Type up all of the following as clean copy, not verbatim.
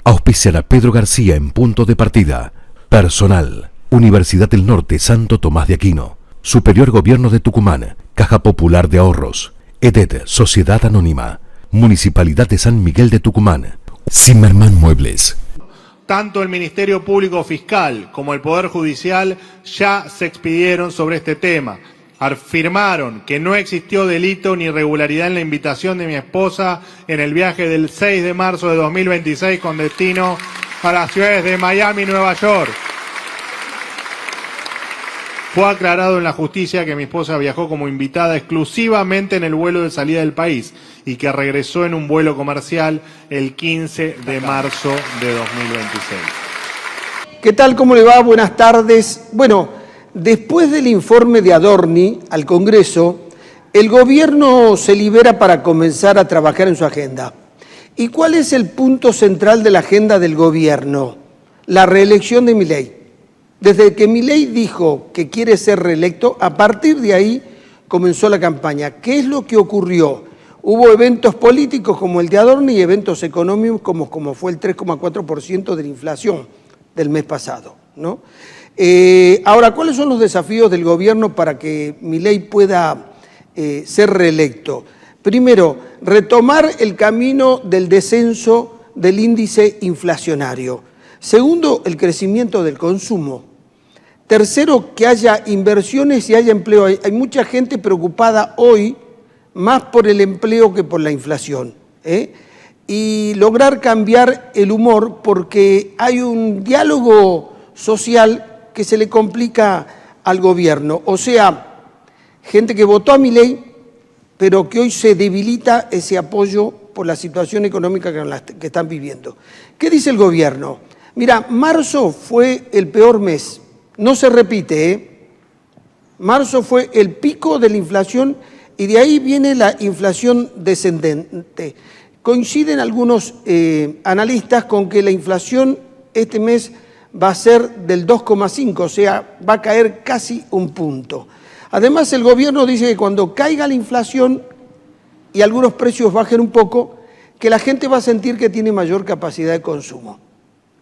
Auspician a Pedro García en punto de partida. Personal. Universidad del Norte Santo Tomás de Aquino. Superior Gobierno de Tucumán. Caja Popular de Ahorros. EDET Sociedad Anónima. Municipalidad de San Miguel de Tucumán. Zimmerman Muebles. Tanto el Ministerio Público Fiscal como el Poder Judicial ya se expidieron sobre este tema. Afirmaron que no existió delito ni irregularidad en la invitación de mi esposa en el viaje del 6 de marzo de 2026 con destino a las ciudades de Miami y Nueva York. Fue aclarado en la justicia que mi esposa viajó como invitada exclusivamente en el vuelo de salida del país y que regresó en un vuelo comercial el 15 de marzo de 2026. ¿Qué tal? ¿Cómo le va? Buenas tardes. Bueno, después del informe de Adorni al Congreso, el gobierno se libera para comenzar a trabajar en su agenda. ¿Y cuál es el punto central de la agenda del gobierno? La reelección de Milei. Desde que Milei dijo que quiere ser reelecto, a partir de ahí comenzó la campaña. ¿Qué es lo que ocurrió? Hubo eventos políticos como el de Adorni y eventos económicos como fue el 3,4% de la inflación del mes pasado, ¿no? Ahora, ¿cuáles son los desafíos del gobierno para que Milei pueda ser reelecto? Primero, retomar el camino del descenso del índice inflacionario. Segundo, el crecimiento del consumo. Tercero, que haya inversiones y haya empleo. Hay mucha gente preocupada hoy más por el empleo que por la inflación. Y lograr cambiar el humor porque hay un diálogo social que se le complica al gobierno. O sea, gente que votó a Milei, pero que hoy se debilita ese apoyo por la situación económica que están viviendo. ¿Qué dice el gobierno? Mira, marzo fue el peor mes, no se repite, Marzo fue el pico de la inflación y de ahí viene la inflación descendente. Coinciden algunos analistas con que la inflación este mes va a ser del 2,5, o sea, va a caer casi un punto. Además, el gobierno dice que cuando caiga la inflación y algunos precios bajen un poco, que la gente va a sentir que tiene mayor capacidad de consumo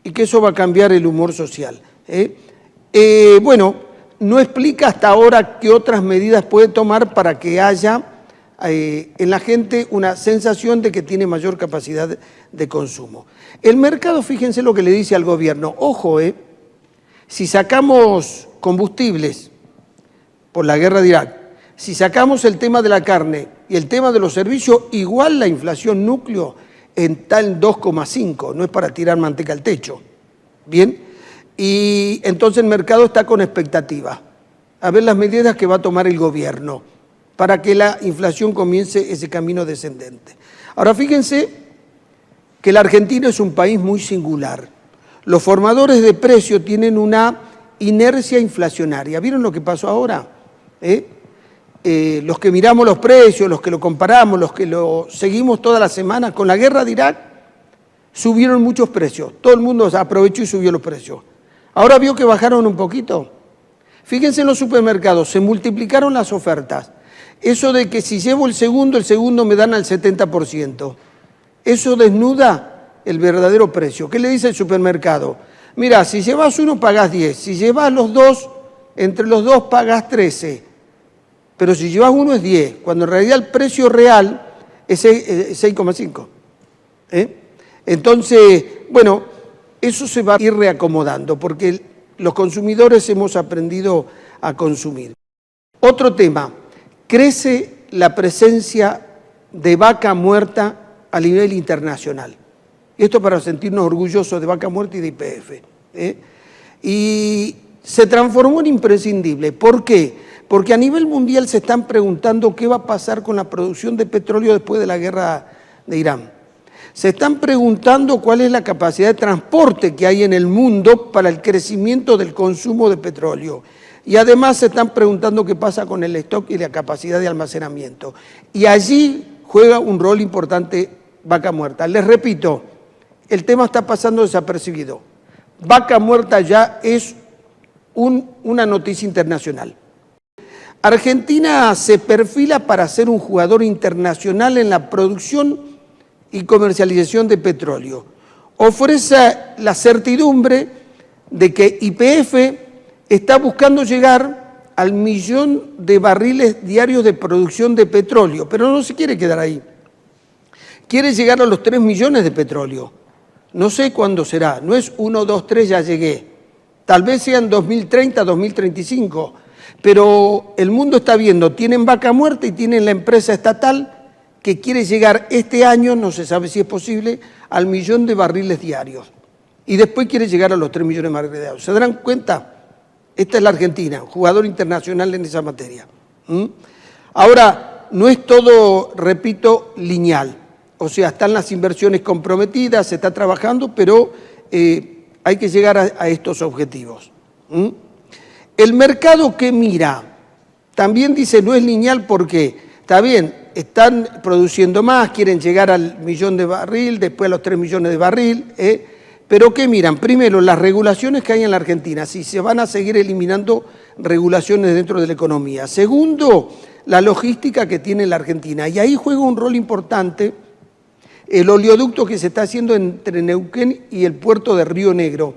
y que eso va a cambiar el humor social. Bueno, no explica hasta ahora qué otras medidas puede tomar para que haya en la gente una sensación de que tiene mayor capacidad de consumo. El mercado, fíjense lo que le dice al gobierno, ojo, si sacamos combustibles por la guerra de Irak, si sacamos el tema de la carne y el tema de los servicios, igual la inflación núcleo está en 2,5, no es para tirar manteca al techo. Bien, y entonces el mercado está con expectativa a ver las medidas que va a tomar el gobierno para que la inflación comience ese camino descendente. Ahora fíjense que la Argentina es un país muy singular. Los formadores de precios tienen una inercia inflacionaria. ¿Vieron lo que pasó ahora? Los que miramos los precios, los que lo comparamos, los que lo seguimos todas las semanas, con la guerra de Irak, subieron muchos precios. Todo el mundo aprovechó y subió los precios. Ahora vio que bajaron un poquito. Fíjense en los supermercados, se multiplicaron las ofertas. Eso de que si llevo el segundo me dan al 70%. Eso desnuda el verdadero precio. ¿Qué le dice el supermercado? Mira, si llevas uno pagás 10, si llevas los dos, entre los dos pagás 13. Pero si llevas uno es 10, cuando en realidad el precio real es 6,5. Entonces, bueno, eso se va a ir reacomodando porque los consumidores hemos aprendido a consumir. Otro tema, crece la presencia de vaca muerta a nivel internacional. Esto para sentirnos orgullosos de Vaca Muerta y de YPF. Y se transformó en imprescindible. ¿Por qué? Porque a nivel mundial se están preguntando qué va a pasar con la producción de petróleo después de la guerra de Irán. Se están preguntando cuál es la capacidad de transporte que hay en el mundo para el crecimiento del consumo de petróleo. Y además se están preguntando qué pasa con el stock y la capacidad de almacenamiento. Y allí juega un rol importante Vaca Muerta. Les repito, el tema está pasando desapercibido. Vaca Muerta ya es una noticia internacional. Argentina se perfila para ser un jugador internacional en la producción y comercialización de petróleo. ofrece la certidumbre de que YPF está buscando llegar al 1.000.000 de barriles diarios de producción de petróleo, pero no se quiere quedar ahí. Quiere llegar a los 3 millones de petróleo. No sé cuándo será, no es 1, 2, 3, ya llegué. Tal vez sea en 2030, 2035, pero el mundo está viendo, tienen Vaca Muerta y tienen la empresa estatal que quiere llegar este año, no se sabe si es posible, al 1.000.000 de barriles diarios. Y después quiere llegar a los 3 millones de barriles diarios. ¿Se darán cuenta? Esta es la Argentina, jugador internacional en esa materia. Ahora, no es todo, repito, lineal. O sea, están las inversiones comprometidas, se está trabajando, pero hay que llegar a estos objetivos. El mercado que mira, también dice no es lineal porque, está bien, están produciendo más, quieren llegar al 1.000.000 de barril, después a los 3 millones de barril, pero ¿qué miran? Primero, las regulaciones que hay en la Argentina, si se van a seguir eliminando regulaciones dentro de la economía. Segundo, la logística que tiene la Argentina, y ahí juega un rol importante el oleoducto que se está haciendo entre Neuquén y el puerto de Río Negro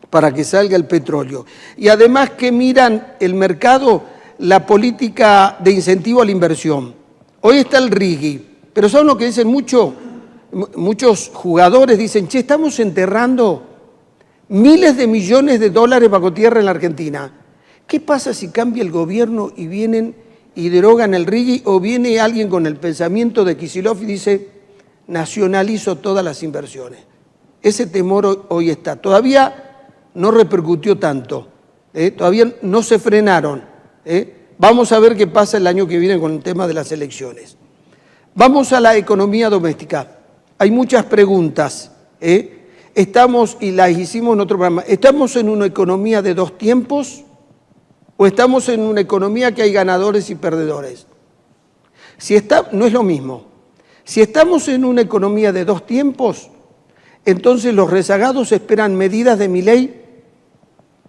para que salga el petróleo. Y además que miran el mercado, la política de incentivo a la inversión. Hoy está el RIGI, pero ¿saben lo que dicen muchos jugadores? Dicen, che, estamos enterrando miles de millones de dólares bajo tierra en la Argentina. ¿Qué pasa si cambia el gobierno y vienen y derogan el RIGI o viene alguien con el pensamiento de Kicillof y dice, nacionalizo todas las inversiones? Ese temor hoy está. Todavía no repercutió tanto, todavía no se frenaron. Vamos a ver qué pasa el año que viene con el tema de las elecciones. Vamos a la economía doméstica. Hay muchas preguntas. Estamos, y las hicimos en otro programa, ¿estamos en una economía de dos tiempos o estamos en una economía que hay ganadores y perdedores? No es lo mismo. Si estamos en una economía de dos tiempos, entonces los rezagados esperan medidas de Milei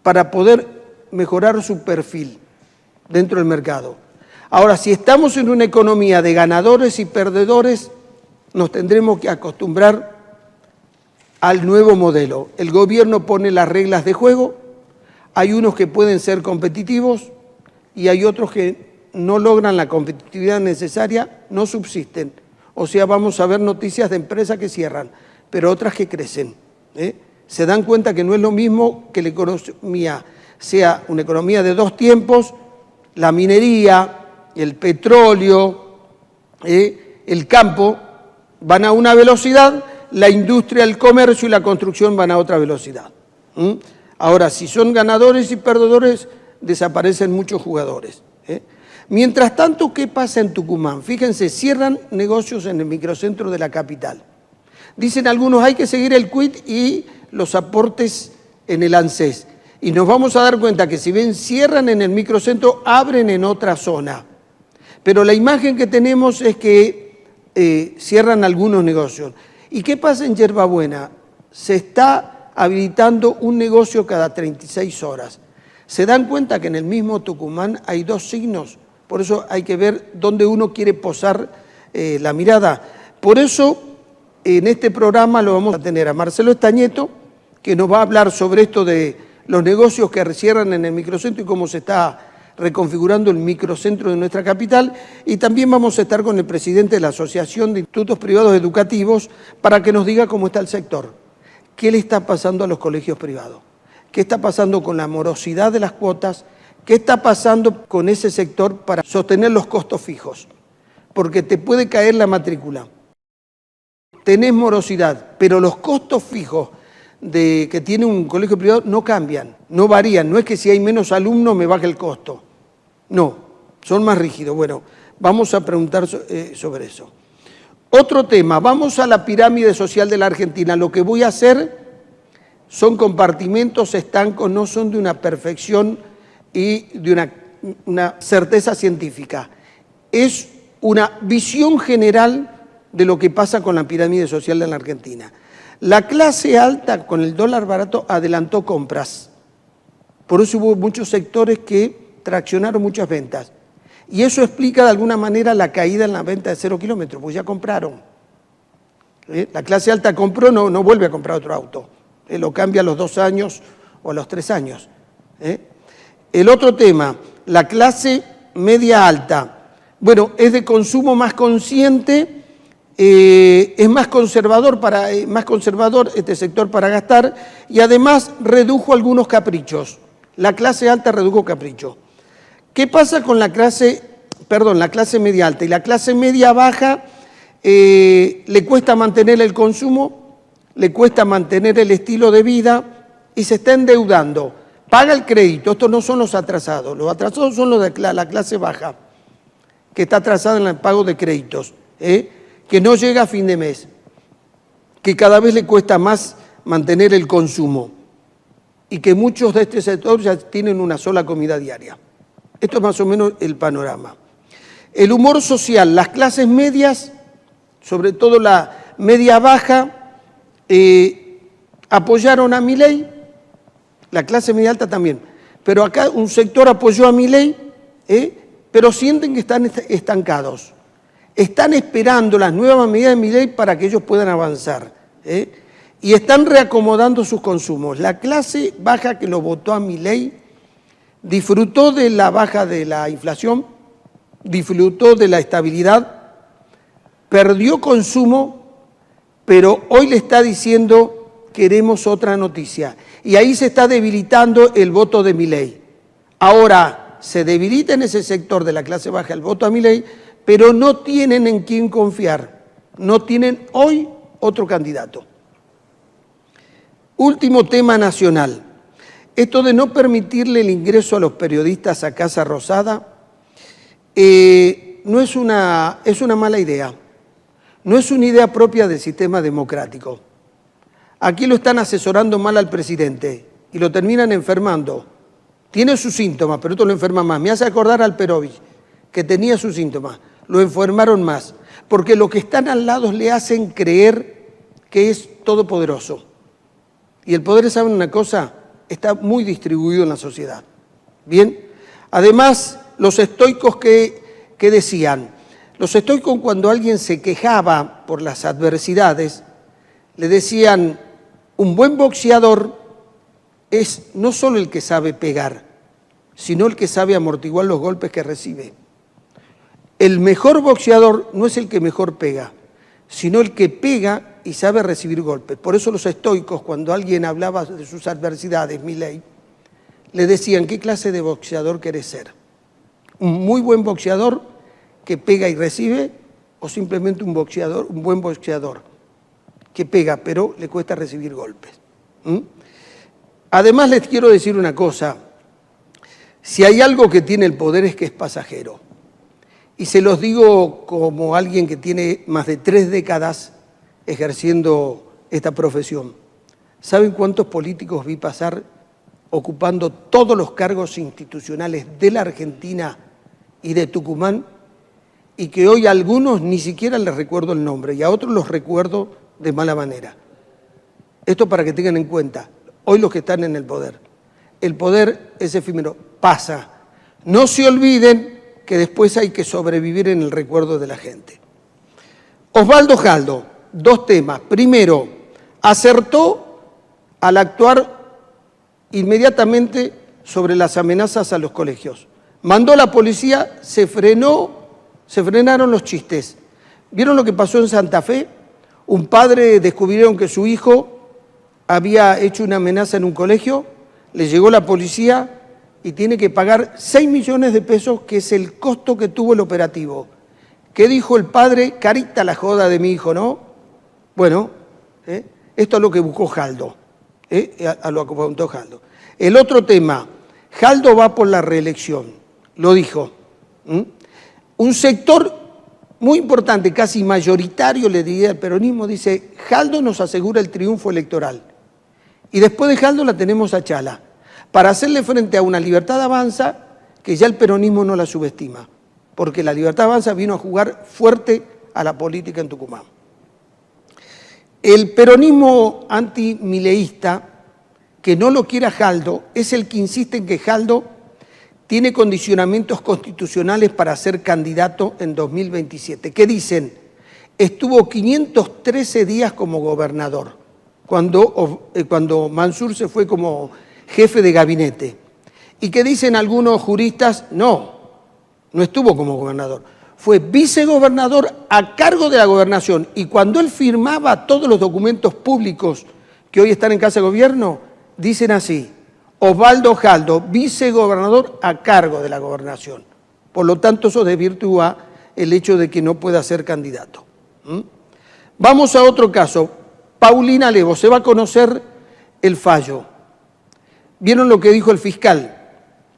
para poder mejorar su perfil dentro del mercado. Ahora, si estamos en una economía de ganadores y perdedores, nos tendremos que acostumbrar al nuevo modelo. El gobierno pone las reglas de juego, hay unos que pueden ser competitivos y hay otros que no logran la competitividad necesaria, no subsisten. O sea, vamos a ver noticias de empresas que cierran, pero otras que crecen. Se dan cuenta que no es lo mismo que la economía sea una economía de dos tiempos, la minería, el petróleo, el campo van a una velocidad, la industria, el comercio y la construcción van a otra velocidad. Ahora, si son ganadores y perdedores, desaparecen muchos jugadores. Mientras tanto, ¿qué pasa en Tucumán? Fíjense, cierran negocios en el microcentro de la capital. Dicen algunos, hay que seguir el quit y los aportes en el ANSES. Y nos vamos a dar cuenta que si bien cierran en el microcentro, abren en otra zona. Pero la imagen que tenemos es que cierran algunos negocios. ¿Y qué pasa en Yerbabuena? Se está habilitando un negocio cada 36 horas. ¿Se dan cuenta que en el mismo Tucumán hay dos signos? Por eso hay que ver dónde uno quiere posar la mirada. Por eso, en este programa lo vamos a tener a Marcelo Estañeto, que nos va a hablar sobre esto de los negocios que cierran en el microcentro y cómo se está reconfigurando el microcentro de nuestra capital. Y también vamos a estar con el presidente de la Asociación de Institutos Privados Educativos para que nos diga cómo está el sector, qué le está pasando a los colegios privados, qué está pasando con la morosidad de las cuotas, qué está pasando con ese sector para sostener los costos fijos, porque te puede caer la matrícula, tenés morosidad, pero los costos fijos que tiene un colegio privado no cambian, no varían, no es que si hay menos alumnos me baje el costo, no, son más rígidos. Bueno, vamos a preguntar sobre eso. Otro tema, vamos a la pirámide social de la Argentina. Lo que voy a hacer son compartimentos estancos, no son de una perfección y de una certeza científica. Es una visión general de lo que pasa con la pirámide social de la Argentina. La clase alta, con el dólar barato, adelantó compras. Por eso hubo muchos sectores que traccionaron muchas ventas. Y eso explica de alguna manera la caída en la venta de 0 kilómetros, pues ya compraron. La clase alta compró, no vuelve a comprar otro auto. Lo cambia a los 2 años o a los 3 años. El otro tema, la clase media alta. Bueno, es de consumo más consciente, es más conservador este sector para gastar y además redujo algunos caprichos. La clase alta redujo caprichos. ¿Qué pasa con la clase media alta? Y la clase media baja le cuesta mantener el consumo, le cuesta mantener el estilo de vida y se está endeudando. Paga el crédito, estos no son los atrasados son los de la clase baja, que está atrasada en el pago de créditos, que no llega a fin de mes, que cada vez le cuesta más mantener el consumo y que muchos de este sector ya tienen una sola comida diaria. Esto es más o menos el panorama. El humor social, las clases medias, sobre todo la media baja, apoyaron a Milei, la clase media alta también, pero acá un sector apoyó a Milei, pero sienten que están estancados. Están esperando las nuevas medidas de Milei para que ellos puedan avanzar, y están reacomodando sus consumos. La clase baja que lo votó a Milei disfrutó de la baja de la inflación, disfrutó de la estabilidad, perdió consumo, pero hoy le está diciendo queremos otra noticia. Y ahí se está debilitando el voto de Milei. Ahora se debilita en ese sector de la clase baja el voto a Milei, pero no tienen en quién confiar. No tienen hoy otro candidato. Último tema nacional. Esto de no permitirle el ingreso a los periodistas a Casa Rosada no es una mala idea. No es una idea propia del sistema democrático. Aquí lo están asesorando mal al presidente y lo terminan enfermando. Tiene sus síntomas, pero esto lo enferma más. Me hace acordar al Perovich, que tenía sus síntomas. Lo enfermaron más, porque los que están al lado le hacen creer que es todopoderoso. Y el poder, ¿saben una cosa? Está muy distribuido en la sociedad. Bien, además, los estoicos que decían, los estoicos cuando alguien se quejaba por las adversidades, le decían, un buen boxeador es no solo el que sabe pegar, sino el que sabe amortiguar los golpes que recibe. El mejor boxeador no es el que mejor pega, sino el que pega y sabe recibir golpes. Por eso los estoicos, cuando alguien hablaba de sus adversidades, Milei, le decían, ¿qué clase de boxeador querés ser? ¿Un muy buen boxeador que pega y recibe o simplemente un buen boxeador que pega pero le cuesta recibir golpes? Además les quiero decir una cosa, si hay algo que tiene el poder es que es pasajero. Y se los digo como alguien que tiene más de 3 décadas ejerciendo esta profesión. ¿Saben cuántos políticos vi pasar ocupando todos los cargos institucionales de la Argentina y de Tucumán? Y que hoy a algunos ni siquiera les recuerdo el nombre y a otros los recuerdo de mala manera. Esto para que tengan en cuenta, hoy los que están en el poder es efímero, pasa. No se olviden que después hay que sobrevivir en el recuerdo de la gente. Osvaldo Jaldo, 2 temas. Primero, acertó al actuar inmediatamente sobre las amenazas a los colegios. Mandó a la policía, se frenaron los chistes. ¿Vieron lo que pasó en Santa Fe? Un padre descubrieron que su hijo había hecho una amenaza en un colegio, le llegó la policía y tiene que pagar 6 millones de pesos, que es el costo que tuvo el operativo. ¿Qué dijo el padre? Carita la joda de mi hijo, ¿no? Bueno, esto es lo que buscó Jaldo, a lo que apuntó Jaldo. El otro tema, Jaldo va por la reelección, lo dijo. Un sector muy importante, casi mayoritario, le diría el peronismo, dice, Jaldo nos asegura el triunfo electoral. Y después de Jaldo la tenemos a Chala, para hacerle frente a una Libertad Avanza que ya el peronismo no la subestima, porque la Libertad Avanza vino a jugar fuerte a la política en Tucumán. El peronismo antimileísta, que no lo quiera Jaldo, es el que insiste en que Jaldo tiene condicionamientos constitucionales para ser candidato en 2027. ¿Qué dicen? estuvo 513 días como gobernador, cuando Mansur se fue como jefe de gabinete. Y que dicen algunos juristas, no estuvo como gobernador, fue vicegobernador a cargo de la gobernación. Y cuando él firmaba todos los documentos públicos que hoy están en Casa de Gobierno, dicen así: Osvaldo Jaldo, vicegobernador a cargo de la gobernación. Por lo tanto, eso desvirtúa el hecho de que no pueda ser candidato. Vamos a otro caso. Paulina Levos, se va a conocer el fallo. ¿Vieron lo que dijo el fiscal?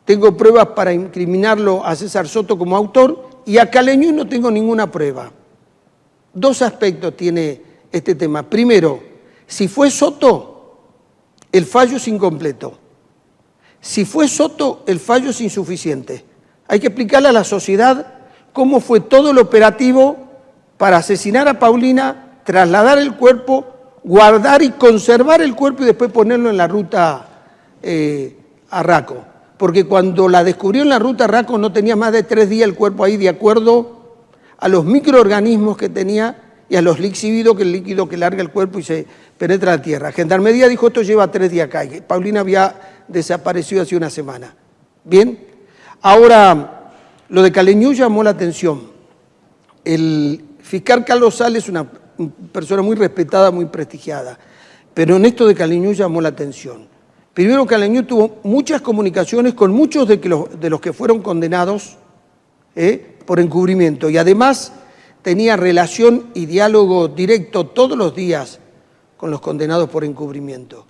Tengo pruebas para incriminarlo a César Soto como autor y a Caleñú no tengo ninguna prueba. Dos aspectos tiene este tema. Primero, si fue Soto, el fallo es incompleto. Si fue Soto, el fallo es insuficiente. Hay que explicarle a la sociedad cómo fue todo el operativo para asesinar a Paulina, trasladar el cuerpo, guardar y conservar el cuerpo y después ponerlo en la ruta a Raco. Porque cuando la descubrió en la ruta a Raco no tenía más de 3 días el cuerpo ahí, de acuerdo a los microorganismos que tenía y a los lixividos, que es el líquido que larga el cuerpo y se penetra a la tierra. Gendarmería dijo, esto lleva 3 días acá. Y Paulina había desaparecido hace una semana. Bien, ahora lo de Caleñú llamó la atención. El fiscal Carlos Sales es una persona muy respetada, muy prestigiada, pero en esto de Caleñú llamó la atención. Primero, Caleñú tuvo muchas comunicaciones con muchos de los que fueron condenados por encubrimiento y además tenía relación y diálogo directo todos los días con los condenados por encubrimiento.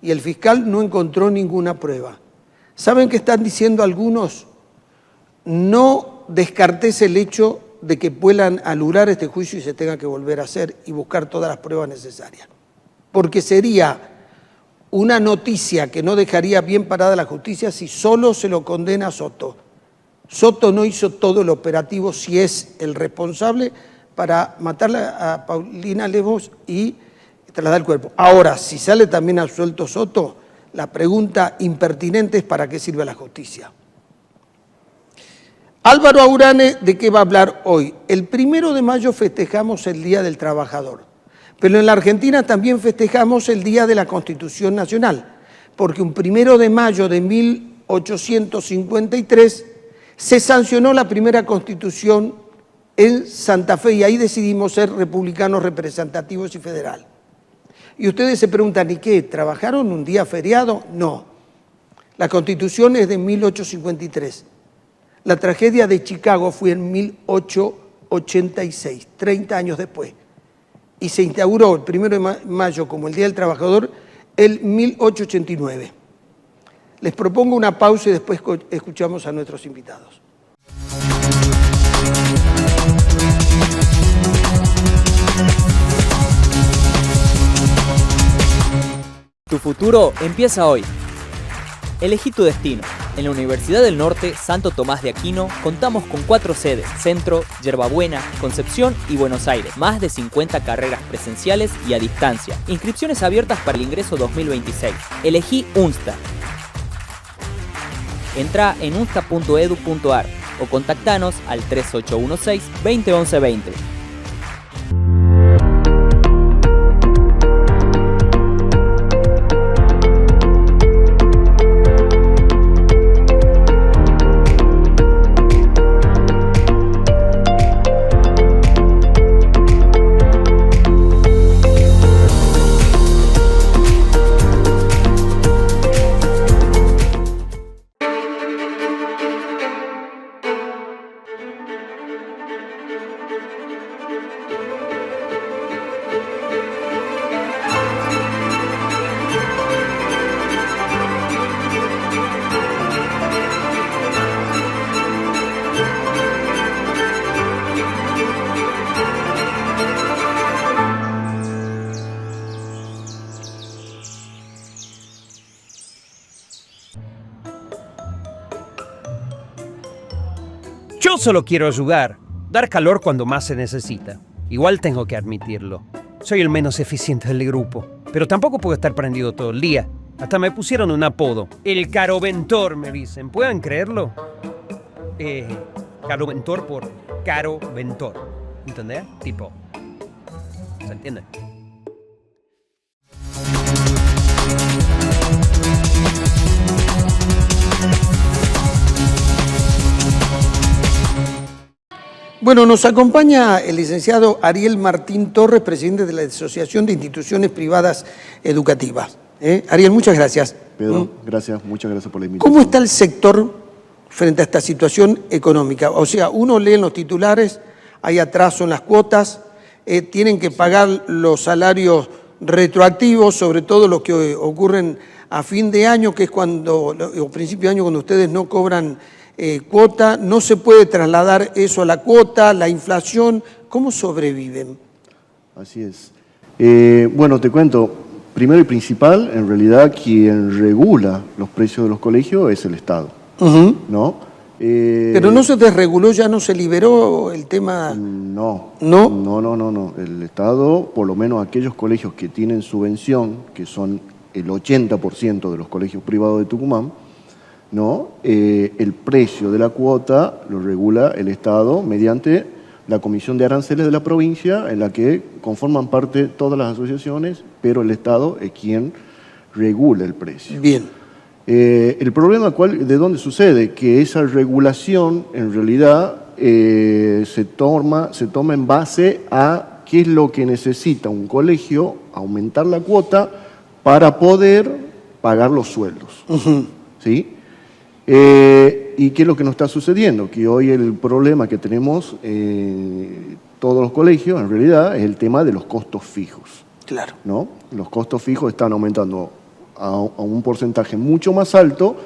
Y el fiscal no encontró ninguna prueba. ¿Saben qué están diciendo algunos? No descartes el hecho de que puedan anular este juicio y se tenga que volver a hacer y buscar todas las pruebas necesarias. Porque sería una noticia que no dejaría bien parada la justicia si solo se lo condena a Soto. Soto no hizo todo el operativo si es el responsable para matar a Paulina Levos y trasladar el cuerpo. Ahora, si sale también absuelto Soto, la pregunta impertinente es ¿para qué sirve la justicia? Álvaro Aurane, ¿de qué va a hablar hoy? El 1 de mayo festejamos el Día del Trabajador, pero en la Argentina también festejamos el Día de la Constitución Nacional, porque un 1 de mayo de 1853 se sancionó la primera Constitución en Santa Fe y ahí decidimos ser republicanos representativos y federal. Y ustedes se preguntan, ¿y qué? ¿Trabajaron un día feriado? No. La Constitución es de 1853. La tragedia de Chicago fue en 1886, 30 años después. Y se instauró el 1 de mayo como el Día del Trabajador en 1889. Les propongo una pausa y después escuchamos a nuestros invitados. Tu futuro empieza hoy. Elegí tu destino. En la Universidad del Norte Santo Tomás de Aquino contamos con 4 sedes: Centro, Yerbabuena, Concepción y Buenos Aires. Más de 50 carreras presenciales y a distancia. Inscripciones abiertas para el ingreso 2026. Elegí UNSTA. Entra en unsta.edu.ar o contactanos al 3816-2011-20. Yo solo quiero ayudar, dar calor cuando más se necesita. Igual tengo que admitirlo. Soy el menos eficiente del grupo, pero tampoco puedo estar prendido todo el día. Hasta me pusieron un apodo. El Caroventor, me dicen. ¿Pueden creerlo? Caroventor por Caro Ventor. ¿Entendés? Tipo, ¿Se entiende? Bueno, nos acompaña el licenciado Ariel Martín Torres, presidente de la Asociación de Instituciones Privadas Educativas. Ariel, muchas gracias. Pedro, gracias, muchas gracias por la invitación. ¿Cómo está el sector frente a esta situación económica? O sea, uno lee en los titulares, hay atraso en las cuotas, tienen que pagar los salarios retroactivos, sobre todo los que ocurren a fin de año, que es cuando, o principio de año, cuando ustedes no cobran cuota, no se puede trasladar eso a la cuota, la inflación. ¿Cómo sobreviven? Así es. Bueno, te cuento, primero y principal, en realidad quien regula los precios de los colegios es el Estado, ¿no? Pero no se desreguló, ya no se liberó el tema. No. ¿No? No. El Estado, por lo menos aquellos colegios que tienen subvención, que son el 80% de los colegios privados de Tucumán, ¿no? El precio de la cuota lo regula el Estado mediante la Comisión de Aranceles de la provincia, en la que conforman parte todas las asociaciones, pero el Estado es quien regula el precio. Bien. El problema, ¿de dónde sucede? Que esa regulación, en realidad, se toma en base a qué es lo que necesita un colegio, aumentar la cuota para poder pagar los sueldos. ¿Sí? ¿Y qué es lo que nos está sucediendo? Que hoy el problema que tenemos todos los colegios, en realidad, es el tema de los costos fijos. Claro. ¿No? Los costos fijos están aumentando a un porcentaje mucho más alto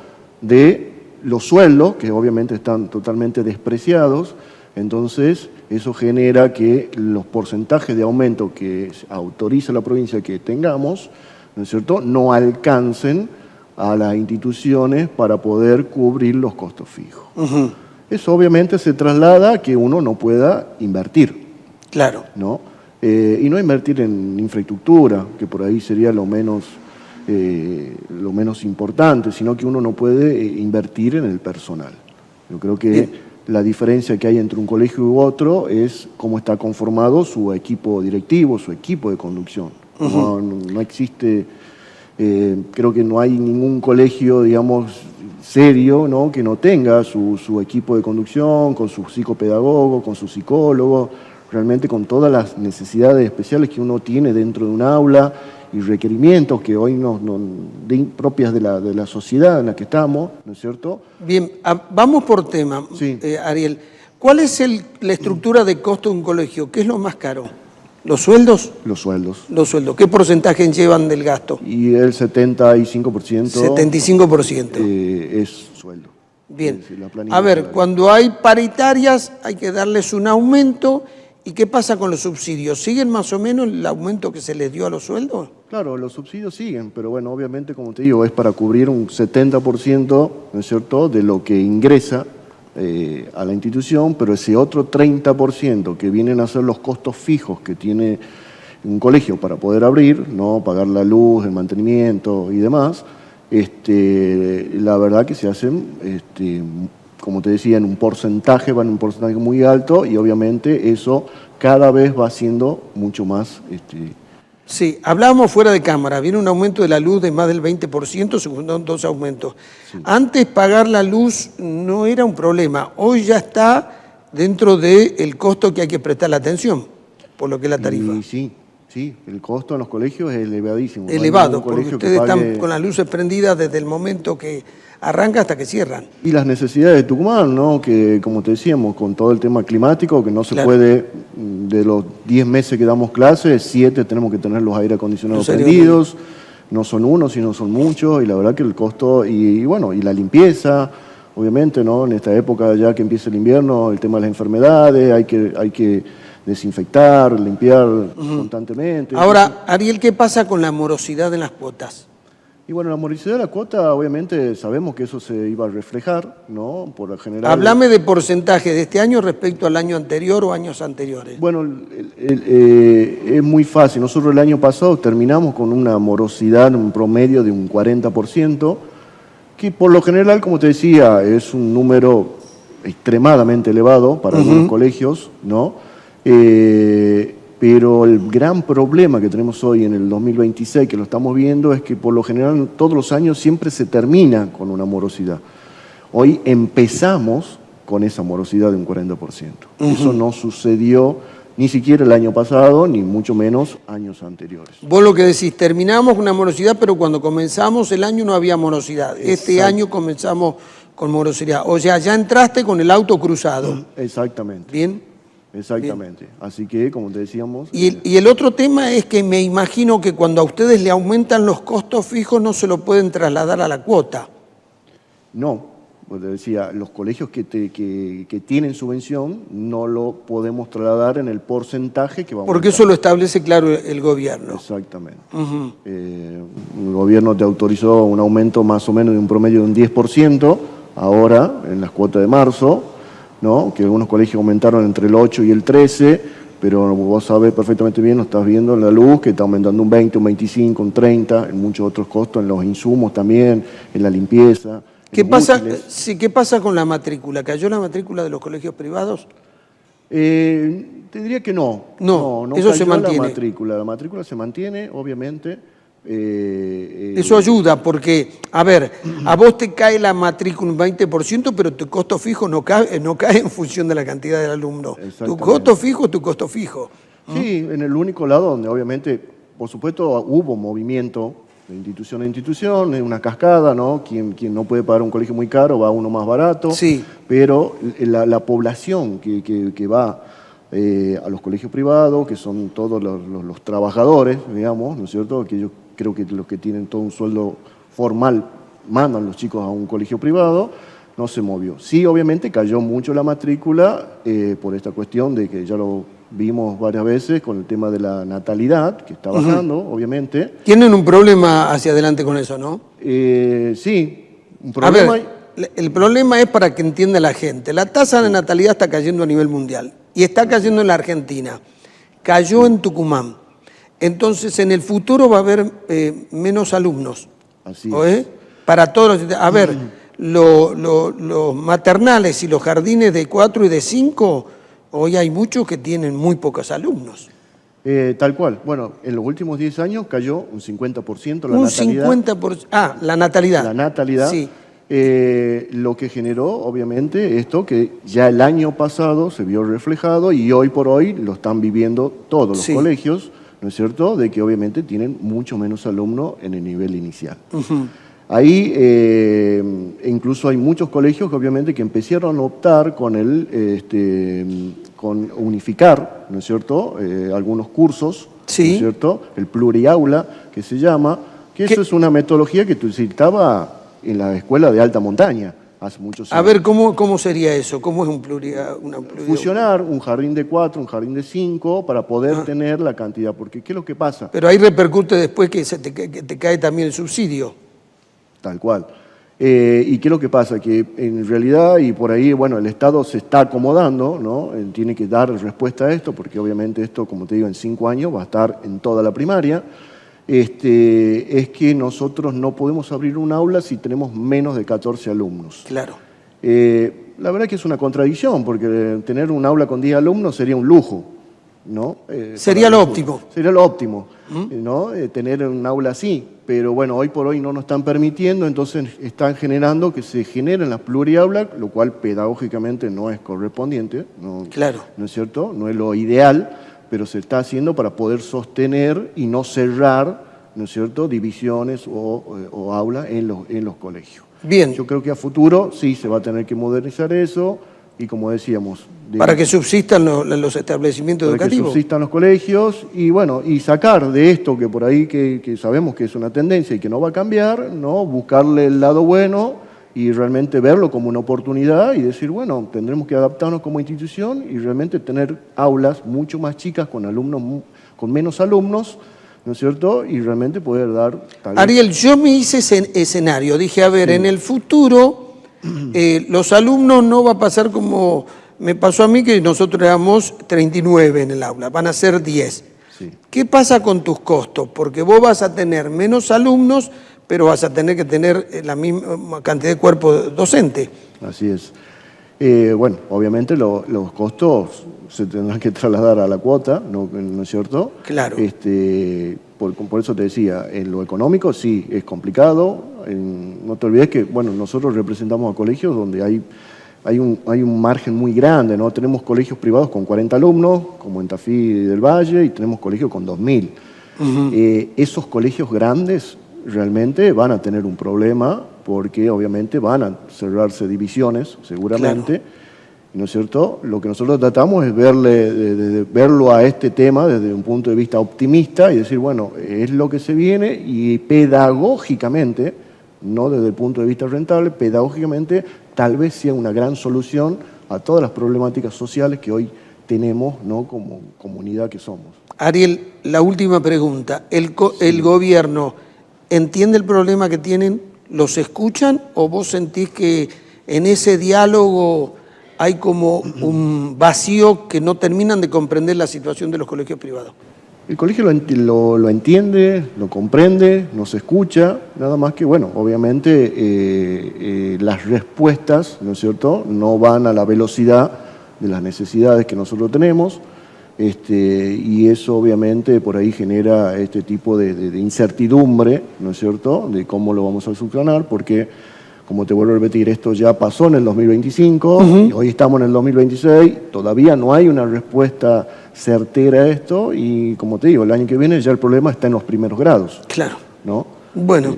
de los sueldos, que obviamente están totalmente despreciados. Entonces, eso genera que los porcentajes de aumento que autoriza la provincia que tengamos, ¿no es cierto?, no alcancen a las instituciones para poder cubrir los costos fijos. Eso obviamente se traslada a que uno no pueda invertir. Claro. ¿No? Y no invertir en infraestructura, que por ahí sería lo menos importante, sino que uno no puede invertir en el personal. Yo creo que la diferencia que hay entre un colegio u otro es cómo está conformado su equipo directivo, su equipo de conducción. No existe... creo que no hay ningún colegio, digamos, serio, ¿no?, que no tenga su equipo de conducción, con su psicopedagogo, con su psicólogo, realmente con todas las necesidades especiales que uno tiene dentro de un aula y requerimientos que hoy propias de la sociedad en la que estamos, ¿no es cierto? Bien, vamos por tema, Sí. Ariel. ¿Cuál es la estructura de costo de un colegio? ¿Qué es lo más caro? ¿Los sueldos? Los sueldos. Los sueldos. ¿Qué porcentaje llevan del gasto? Y el 75%... 75%. Es sueldo. Bien. Es decir, la planilla A ver, salarial. cuando hay paritarias hay que darles un aumento. ¿Y qué pasa con los subsidios? ¿Siguen más o menos el aumento que se les dio a los sueldos? Claro, los subsidios siguen, pero bueno, obviamente, como te digo, es para cubrir un 70%, ¿no es cierto?, de lo que ingresa a la institución, pero ese otro 30% que vienen a ser los costos fijos que tiene un colegio para poder abrir, ¿no?, pagar la luz, el mantenimiento y demás, la verdad que se hacen, como te decía, van en un porcentaje muy alto, y obviamente eso cada vez va siendo mucho más... Sí, hablábamos fuera de cámara, viene un aumento de la luz de más del 20%, se juntaron dos aumentos. Sí. Antes pagar la luz no era un problema, hoy ya está dentro del costo que hay que prestar la atención, por lo que es la tarifa. Sí, el costo en los colegios es elevadísimo. Elevado, porque ustedes están con las luces prendidas desde el momento que arranca hasta que cierran. Y las necesidades de Tucumán, ¿no?, que como te decíamos, con todo el tema climático, que no se puede, de los 10 meses que damos clases, 7 tenemos que tener los aire acondicionados prendidos, no son uno, sino son muchos, y la verdad que el costo, y la limpieza, obviamente, ¿no?, en esta época ya que empieza el invierno, el tema de las enfermedades, hay que desinfectar, limpiar constantemente. Ahora, Ariel, ¿qué pasa con la morosidad en las cuotas? Y bueno, la morosidad de la cuota, obviamente sabemos que eso se iba a reflejar, ¿no?, por lo general. Háblame de porcentaje de este año respecto al año anterior o años anteriores. Bueno, es muy fácil. Nosotros el año pasado terminamos con una morosidad, un promedio de un 40%, que por lo general, como te decía, es un número extremadamente elevado para algunos colegios, ¿no? pero el gran problema que tenemos hoy en el 2026, que lo estamos viendo, es que por lo general todos los años siempre se termina con una morosidad. Hoy empezamos con esa morosidad de un 40%. Eso no sucedió ni siquiera el año pasado, ni mucho menos años anteriores. Vos lo que decís, terminamos con una morosidad, pero cuando comenzamos el año no había morosidad. Este año comenzamos con morosidad. O sea, ya entraste con el auto cruzado. Exactamente. ¿Bien? Exactamente. Bien. Así que, como te decíamos... Y el otro tema es que me imagino que cuando a ustedes le aumentan los costos fijos no se lo pueden trasladar a la cuota. No. Pues te decía, los colegios que tienen subvención no lo podemos trasladar en el porcentaje que vamos a... Porque eso lo establece claro el gobierno. Exactamente. El gobierno te autorizó un aumento más o menos de un promedio de un 10% ahora, en las cuotas de marzo, ¿no? Que algunos colegios aumentaron entre el 8 y el 13%, pero vos sabés perfectamente bien, lo estás viendo en la luz, que está aumentando un 20, un 25, un 30, en muchos otros costos, en los insumos también, en la limpieza. ¿Qué pasa con la matrícula? ¿Cayó la matrícula de los colegios privados? Te diría que no. No, no eso cayó se mantiene. La matrícula se mantiene, obviamente. Eso ayuda porque, a ver, a vos te cae la matrícula un 20%, pero tu costo fijo no cae en función de la cantidad del alumno. Tu costo fijo es tu costo fijo. Sí, en el único lado donde obviamente, por supuesto, hubo movimiento de institución a institución, es una cascada, ¿no? Quien no puede pagar un colegio muy caro va a uno más barato, sí. Pero la población que va a los colegios privados, que son todos los trabajadores, digamos, ¿no es cierto? Que yo creo que los que tienen todo un sueldo formal mandan los chicos a un colegio privado, no se movió. Sí, obviamente cayó mucho la matrícula por esta cuestión de que ya lo vimos varias veces con el tema de la natalidad, que está bajando, obviamente. Tienen un problema hacia adelante con eso, ¿no? Sí, un problema. A ver, el problema es para que entienda la gente. La tasa de natalidad está cayendo a nivel mundial y está cayendo en la Argentina. Cayó en Tucumán. Entonces, en el futuro va a haber menos alumnos. Así es. Para todos los... A ver, los maternales y los jardines de 4 y de 5... Hoy hay muchos que tienen muy pocos alumnos. Tal cual. Bueno, en los últimos 10 años cayó un 50% la natalidad. Un 50%. Ah, la natalidad. La natalidad. Sí. Lo que generó, obviamente, esto que ya el año pasado se vio reflejado y hoy por hoy lo están viviendo todos los colegios, ¿no es cierto?, de que obviamente tienen mucho menos alumnos en el nivel inicial. Ahí incluso hay muchos colegios que obviamente que empezaron a optar con con unificar, ¿no es cierto?, algunos cursos, ¿no es cierto?, el pluriaula que se llama, que eso es una metodología que se estaba en la escuela de alta montaña hace muchos años. A ver, ¿cómo sería eso? ¿Cómo es un fusionar un jardín de 4, un jardín de 5 para poder tener la cantidad, porque ¿qué es lo que pasa? Pero ahí repercute después que te cae también el subsidio. Tal cual. ¿Y qué es lo que pasa? Que en realidad, y por ahí, bueno, el Estado se está acomodando, ¿no? Tiene que dar respuesta a esto, porque obviamente esto, como te digo, en 5 años va a estar en toda la primaria. Es que nosotros no podemos abrir un aula si tenemos menos de 14 alumnos. Claro. La verdad que es una contradicción, porque tener un aula con 10 alumnos sería un lujo, ¿no? Sería lo óptimo. Sería lo óptimo, ¿no? Tener un aula así. Pero bueno, hoy por hoy no nos están permitiendo, entonces están generando que se generen las pluriaulas, lo cual pedagógicamente no es correspondiente, claro. ¿No es cierto? No es lo ideal, pero se está haciendo para poder sostener y no cerrar, ¿no es cierto?, divisiones o aulas en los colegios. Bien. Yo creo que a futuro sí se va a tener que modernizar eso y, como decíamos... Para que subsistan los establecimientos educativos. Para que subsistan los colegios y, bueno, y sacar de esto que por ahí que sabemos que es una tendencia y que no va a cambiar, ¿no?, buscarle el lado bueno y realmente verlo como una oportunidad y decir, bueno, tendremos que adaptarnos como institución y realmente tener aulas mucho más chicas con con menos alumnos, ¿no es cierto?, y realmente poder dar... Ariel, yo me hice ese escenario, dije, a ver, en el futuro los alumnos no va a pasar como me pasó a mí, que nosotros éramos 39 en el aula, van a ser 10. Sí. ¿Qué pasa con tus costos? Porque vos vas a tener menos alumnos, pero vas a tener que tener la misma cantidad de cuerpo docente. Así es. Bueno, obviamente los costos se tendrán que trasladar a la cuota, ¿no es cierto? Claro. Por eso te decía, en lo económico sí, es complicado. No te olvides que, bueno, nosotros representamos a colegios donde hay un margen muy grande, ¿no? Tenemos colegios privados con 40 alumnos, como en Tafí del Valle, y tenemos colegios con 2.000. Esos colegios grandes realmente van a tener un problema porque obviamente van a cerrarse divisiones, seguramente. Claro. ¿No es cierto? Lo que nosotros tratamos es verlo a este tema desde un punto de vista optimista y decir, bueno, es lo que se viene y pedagógicamente, no desde el punto de vista rentable, pedagógicamente tal vez sea una gran solución a todas las problemáticas sociales que hoy tenemos, ¿no? Como comunidad que somos. Ariel, la última pregunta. ¿El gobierno entiende el problema que tienen? ¿Los escuchan o vos sentís que en ese diálogo hay como un vacío que no terminan de comprender la situación de los colegios privados? El colegio lo entiende, lo comprende, nos escucha, nada más que, bueno, obviamente las respuestas, ¿no es cierto?, no van a la velocidad de las necesidades que nosotros tenemos, y eso obviamente por ahí genera este tipo de incertidumbre, ¿no es cierto?, de cómo lo vamos a subsanar, porque, como te vuelvo a repetir, esto ya pasó en el 2025, y hoy estamos en el 2026, todavía no hay una respuesta certera a esto, y como te digo, el año que viene ya el problema está en los primeros grados. Claro. ¿No? Bueno,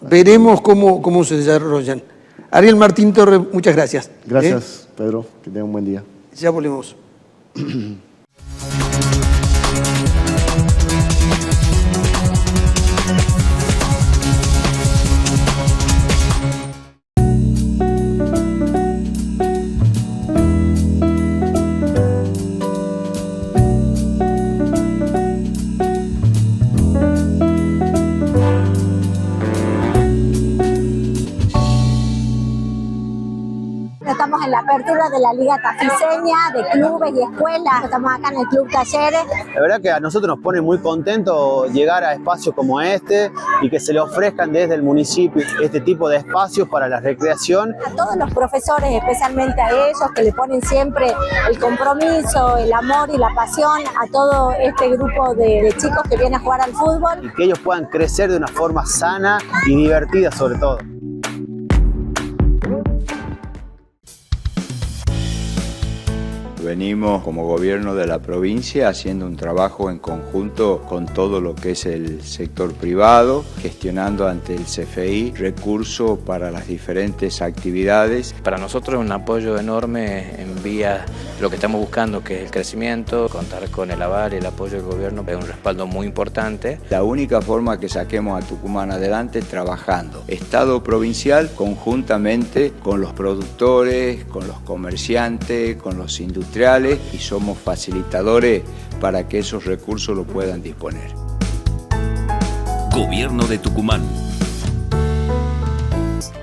veremos cómo se desarrollan. Ariel Martín Torres, muchas gracias. Gracias, Pedro, que tenga un buen día. Ya volvemos. Estamos en la apertura de la Liga Tafiseña, de clubes y escuelas. Estamos acá en el Club Talleres. La verdad que a nosotros nos pone muy contentos llegar a espacios como este y que se le ofrezcan desde el municipio este tipo de espacios para la recreación. A todos los profesores, especialmente a ellos, que le ponen siempre el compromiso, el amor y la pasión a todo este grupo de chicos que vienen a jugar al fútbol. Y que ellos puedan crecer de una forma sana y divertida sobre todo. Venimos como gobierno de la provincia haciendo un trabajo en conjunto con todo lo que es el sector privado, gestionando ante el CFI recursos para las diferentes actividades. Para nosotros es un apoyo enorme en vía lo que estamos buscando, que es el crecimiento, contar con el aval y el apoyo del gobierno es un respaldo muy importante. La única forma que saquemos a Tucumán adelante es trabajando, Estado provincial conjuntamente con los productores, con los comerciantes, con los industriales, y somos facilitadores para que esos recursos lo puedan disponer. Gobierno de Tucumán.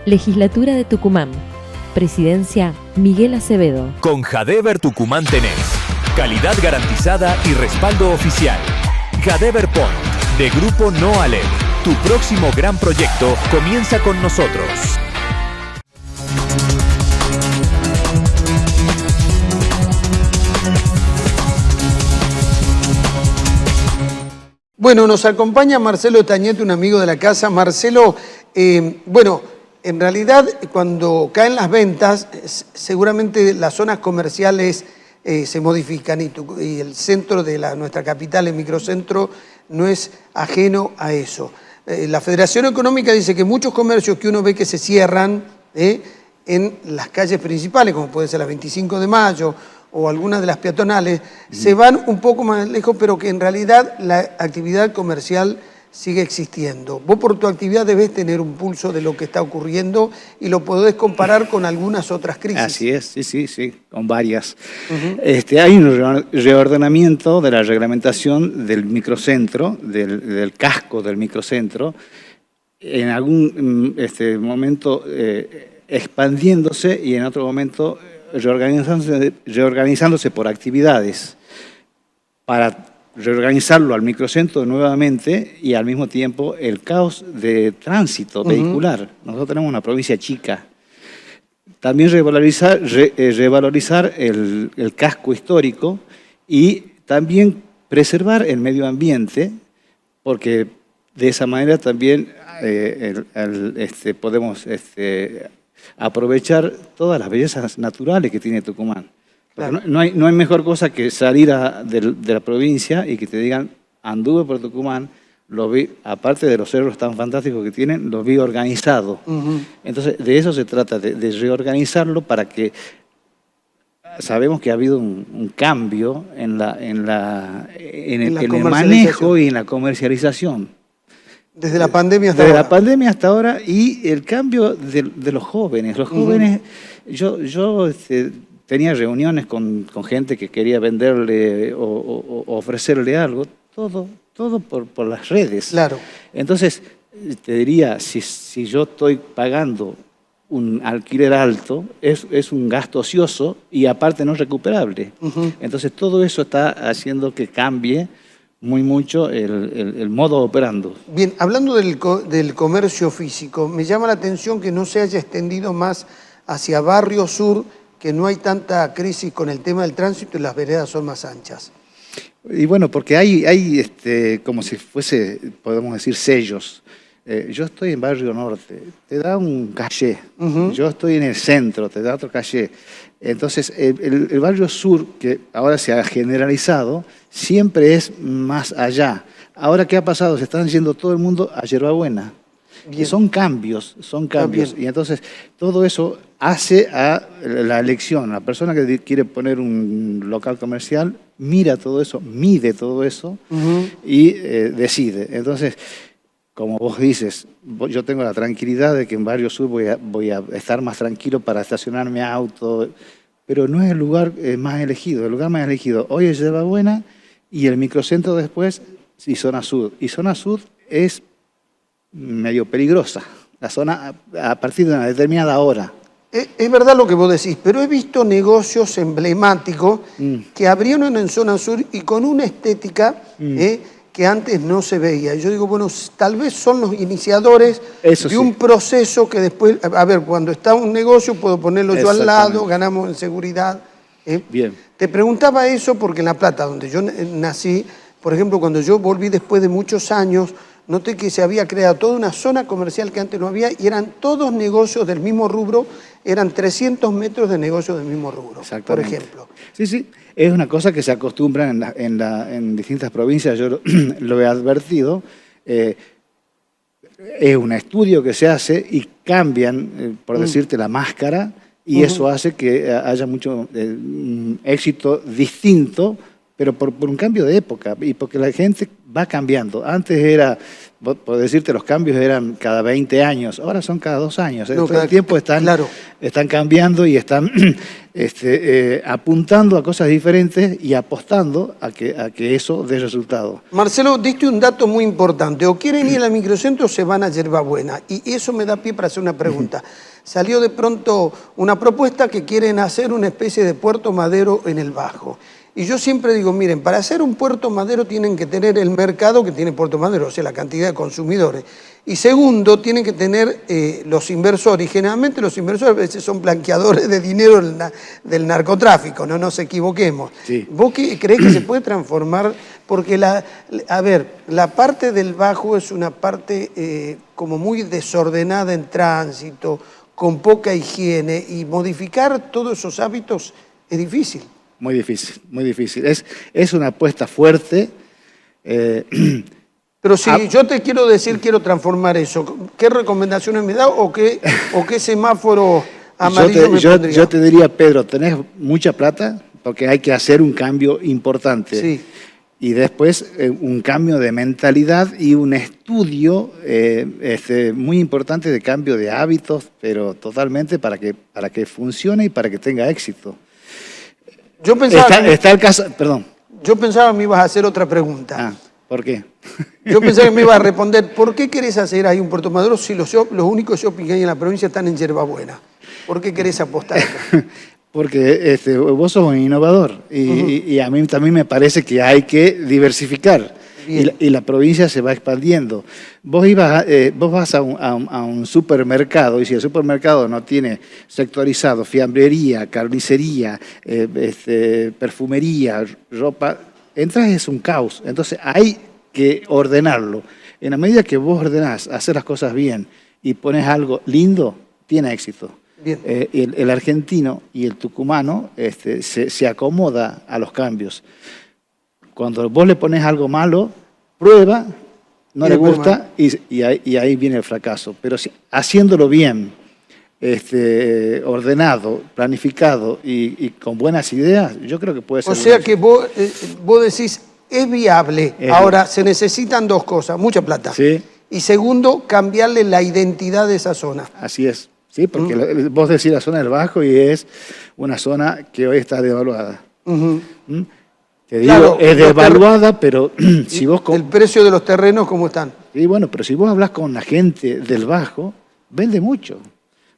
Legislatura de Tucumán. Presidencia Miguel Acevedo. Con Jadever Tucumán tenés calidad garantizada y respaldo oficial. Jadever Point, de Grupo No Aled. Tu próximo gran proyecto comienza con nosotros. Bueno, nos acompaña Marcelo Tañete, un amigo de la casa. Marcelo, bueno, en realidad cuando caen las ventas, seguramente las zonas comerciales se modifican y el centro de nuestra capital, el microcentro, no es ajeno a eso. La Federación Económica dice que muchos comercios que uno ve que se cierran en las calles principales, como puede ser la 25 de Mayo, o algunas de las peatonales, se van un poco más lejos, pero que en realidad la actividad comercial sigue existiendo. Vos por tu actividad debes tener un pulso de lo que está ocurriendo y lo podés comparar con algunas otras crisis. Así es, sí, con varias. Hay un reordenamiento de la reglamentación del microcentro, del casco del microcentro, en algún momento expandiéndose y en otro momento reorganizándose por actividades para reorganizarlo al microcentro nuevamente y al mismo tiempo el caos de tránsito vehicular. Nosotros tenemos una provincia chica, También revalorizar el casco histórico y también preservar el medio ambiente, porque de esa manera también podemos aprovechar todas las bellezas naturales que tiene Tucumán. Claro. No hay mejor cosa que salir de la provincia y que te digan, anduve por Tucumán, lo vi, aparte de los cerros tan fantásticos que tienen, lo vi organizado. Entonces, de eso se trata, de reorganizarlo para que... Sabemos que ha habido un cambio en el manejo y en la comercialización. Desde la pandemia hasta ahora. Desde la pandemia hasta ahora, y el cambio de los jóvenes. Los jóvenes, yo tenía reuniones con gente que quería venderle o ofrecerle algo, todo por las redes. Claro. Entonces, te diría, si yo estoy pagando un alquiler alto, es un gasto ocioso y aparte no recuperable. Entonces, todo eso está haciendo que cambie mucho el modo operando. Bien, hablando del comercio físico, me llama la atención que no se haya extendido más hacia Barrio Sur, que no hay tanta crisis con el tema del tránsito y las veredas son más anchas. Y bueno, porque hay como si fuese, podemos decir, sellos. Yo estoy en Barrio Norte, te da un caché. Yo estoy en el centro, te da otro caché. Entonces, el Barrio Sur, que ahora se ha generalizado, siempre es más allá. Ahora, ¿qué ha pasado? Se están yendo todo el mundo a Yerbabuena. Son cambios. Y entonces, todo eso hace a la elección. La persona que quiere poner un local comercial mira todo eso, mide todo eso y decide. Entonces, como vos dices, yo tengo la tranquilidad de que en Barrio Sur voy a estar más tranquilo para estacionar mi auto, pero no es el lugar más elegido. El lugar más elegido hoy es Yerbabuena y el microcentro después y Zona Sur. Y Zona Sur es medio peligrosa, la zona a partir de una determinada hora. Es verdad lo que vos decís, pero he visto negocios emblemáticos que abrieron en Zona Sur y con una estética que antes no se veía. Yo digo, bueno, tal vez son los iniciadores de un proceso que después, a ver, cuando está un negocio puedo ponerlo yo al lado, ganamos en seguridad. Bien. Te preguntaba eso porque en La Plata, donde yo nací, por ejemplo, cuando yo volví después de muchos años, noté que se había creado toda una zona comercial que antes no había y eran todos negocios del mismo rubro, eran 300 metros de negocios del mismo rubro, por ejemplo. Sí, es una cosa que se acostumbra en distintas provincias, yo lo he advertido. Es un estudio que se hace y cambian, por decirte, la máscara y eso hace que haya mucho éxito distinto, pero por un cambio de época y porque la gente va cambiando. Antes era, por decirte, los cambios eran cada 20 años, ahora son cada 2 años. Todo el tiempo están cambiando y están apuntando a cosas diferentes y apostando a que eso dé resultado. Marcelo, diste un dato muy importante. O quieren ir al microcentro o se van a Yerbabuena. Y eso me da pie para hacer una pregunta. Salió de pronto una propuesta que quieren hacer una especie de Puerto Madero en el Bajo. Y yo siempre digo, miren, para hacer un Puerto Madero tienen que tener el mercado que tiene Puerto Madero, o sea, la cantidad de consumidores. Y segundo, tienen que tener los inversores. Y generalmente los inversores a veces son blanqueadores de dinero del narcotráfico, no nos equivoquemos. Sí. ¿Vos creés que se puede transformar? Porque la parte del Bajo es una parte como muy desordenada en tránsito, con poca higiene, y modificar todos esos hábitos es difícil. Muy difícil, muy difícil. Es una apuesta fuerte. Pero si yo te quiero decir, quiero transformar eso, ¿qué recomendaciones me da o qué semáforo amarillo me pondría? Yo te diría, Pedro, tenés mucha plata porque hay que hacer un cambio importante. Sí. Y después un cambio de mentalidad y un estudio muy importante de cambio de hábitos, pero totalmente para que funcione y para que tenga éxito. Yo pensaba está el caso, perdón. Yo pensaba que me ibas a hacer otra pregunta. ¿Por qué? Yo pensaba que me ibas a responder, ¿por qué querés hacer ahí un Puerto Madero si los únicos shopping que hay en la provincia están en Yerbabuena? ¿Por qué querés apostar acá? Porque vos sos un innovador y a mí también me parece que hay que diversificar. y la provincia se va expandiendo. Vos vas a un supermercado, y si el supermercado no tiene sectorizado fiambrería, carnicería, perfumería, ropa, entras, es un caos. Entonces hay que ordenarlo. En la medida que vos ordenás hacer las cosas bien y pones algo lindo, tiene éxito. El argentino y el tucumano se acomoda a los cambios. Cuando vos le pones algo malo, prueba, no le gusta y ahí viene el fracaso. Pero haciéndolo bien, ordenado, planificado y con buenas ideas, yo creo que puede ser. O sea que vos decís, es viable. Ahora, se necesitan dos cosas, mucha plata. Sí. Y segundo, cambiarle la identidad de esa zona. Así es. Sí, porque vos decís la zona del Bajo y es una zona que hoy está devaluada. Te digo, claro, es devaluada, pero si vos... ¿El precio de los terrenos cómo están? Sí, bueno, pero si vos hablas con la gente del Bajo, vende mucho.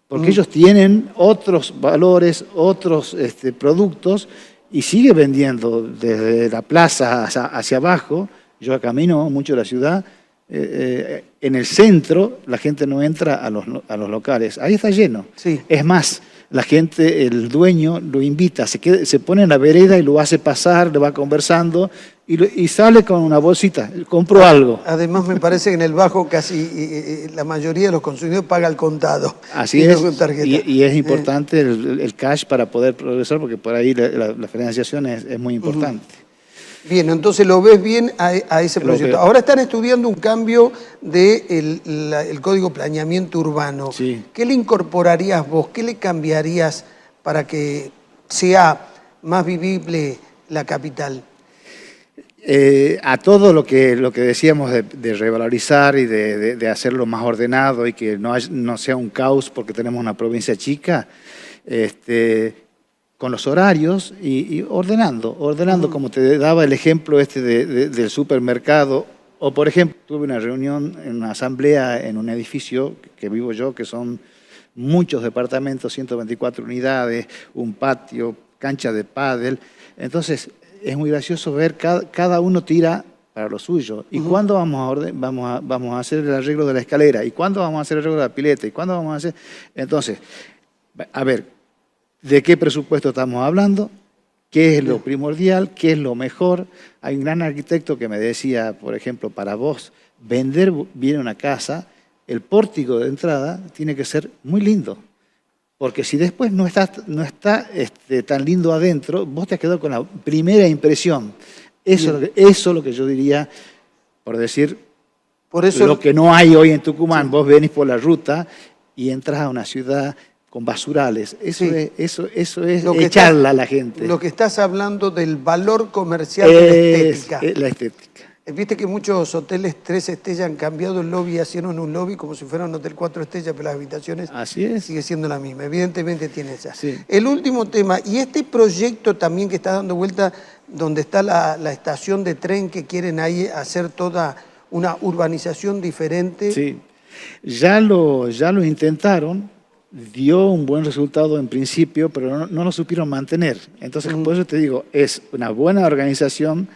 Porque ellos tienen otros valores, otros productos, y sigue vendiendo desde la plaza hacia abajo. Yo camino mucho de la ciudad. En el centro la gente no entra a los locales, ahí está lleno. Sí. Es más, la gente, el dueño lo invita, se pone en la vereda y lo hace pasar, le va conversando y sale con una bolsita, compró algo. Además me parece que en el Bajo casi la mayoría de los consumidores paga al contado. Así es, y es importante el cash para poder progresar, porque por ahí la financiación es muy importante. Bien, entonces lo ves bien a ese proyecto. Ahora están estudiando un cambio del Código Planeamiento Urbano. Sí. ¿Qué le incorporarías vos? ¿Qué le cambiarías para que sea más vivible la capital? A todo lo que decíamos de revalorizar y de hacerlo más ordenado y que no sea un caos porque tenemos una provincia chica, con los horarios y ordenando, como te daba el ejemplo del supermercado. O, por ejemplo, tuve una reunión, en una asamblea en un edificio que vivo yo, que son muchos departamentos, 124 unidades, un patio, cancha de pádel. Entonces, es muy gracioso ver cada uno tira para lo suyo. ¿Y cuándo vamos a hacer el arreglo de la escalera? ¿Y cuándo vamos a hacer el arreglo de la pileta? ¿Y cuándo vamos a hacer...? Entonces, a ver, ¿de qué presupuesto estamos hablando? ¿Qué es lo primordial? ¿Qué es lo mejor? Hay un gran arquitecto que me decía, por ejemplo, para vos, vender bien una casa, el pórtico de entrada tiene que ser muy lindo. Porque si después no está tan lindo adentro, vos te has quedado con la primera impresión. Eso es lo que yo diría, por decir, lo que no hay hoy en Tucumán. Sí. Vos venís por la ruta y entras a una ciudad con basurales. Eso es echarla a la gente. Lo que estás hablando del valor comercial de la estética. La estética. Viste que muchos hoteles 3 estrellas han cambiado el lobby, hicieron un lobby como si fuera un hotel 4 estrellas, pero las habitaciones sigue siendo la misma. Evidentemente tiene esa. Sí. El último tema, y este proyecto también que está dando vuelta, donde está la estación de tren, que quieren ahí hacer toda una urbanización diferente. Sí, ya lo intentaron, dio un buen resultado en principio, pero no lo supieron mantener. Entonces, por eso te digo, es una buena organización,